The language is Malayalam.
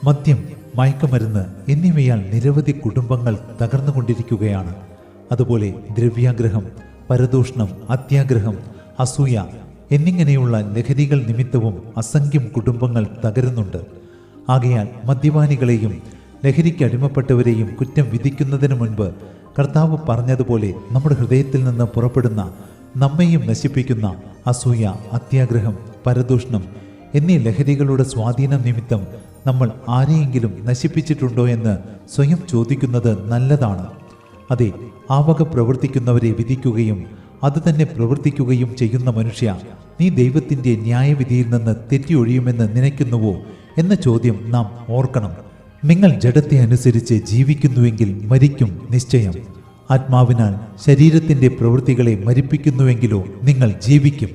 മദ്യം, മയക്കുമരുന്ന് എന്നിവയാൽ നിരവധി കുടുംബങ്ങൾ തകർന്നുകൊണ്ടിരിക്കുകയാണ്. അതുപോലെ ദ്രവ്യാഗ്രഹം, പരദൂഷണം, അത്യാഗ്രഹം, അസൂയ എന്നിങ്ങനെയുള്ള ലഹരികൾ നിമിത്തവും അസംഖ്യം കുടുംബങ്ങൾ തകരുന്നുണ്ട്. ആകയാൽ മദ്യപാനികളെയും ലഹരിക്ക് അടിമപ്പെട്ടവരെയും കുറ്റം വിധിക്കുന്നതിന് മുൻപ് കർത്താവ് പറഞ്ഞതുപോലെ നമ്മുടെ ഹൃദയത്തിൽ നിന്ന് പുറപ്പെടുന്ന നമ്മെയും നശിപ്പിക്കുന്ന അസൂയ, അത്യാഗ്രഹം, പരദൂഷണം എന്നീ ലഹരികളുടെ സ്വാധീനം നിമിത്തം നമ്മൾ ആരെയെങ്കിലും നശിപ്പിച്ചിട്ടുണ്ടോ എന്ന് സ്വയം ചോദിക്കുന്നത് നല്ലതാണ്. അതെ, ആ വക പ്രവർത്തിക്കുന്നവരെ വിധിക്കുകയും അതുതന്നെ പ്രവർത്തിക്കുകയും ചെയ്യുന്ന മനുഷ്യ, നീ ദൈവത്തിൻ്റെ ന്യായവിധിയിൽ നിന്ന് തെറ്റിയൊഴിയുമെന്ന് നനയ്ക്കുന്നുവോ എന്ന ചോദ്യം നാം ഓർക്കണം. നിങ്ങൾ ജഡത്തെ അനുസരിച്ച് ജീവിക്കുന്നുവെങ്കിൽ മരിക്കും നിശ്ചയം. ആത്മാവിനാൽ ശരീരത്തിൻ്റെ പ്രവൃത്തികളെ മരിപ്പിക്കുന്നുവെങ്കിലോ നിങ്ങൾ ജീവിക്കും.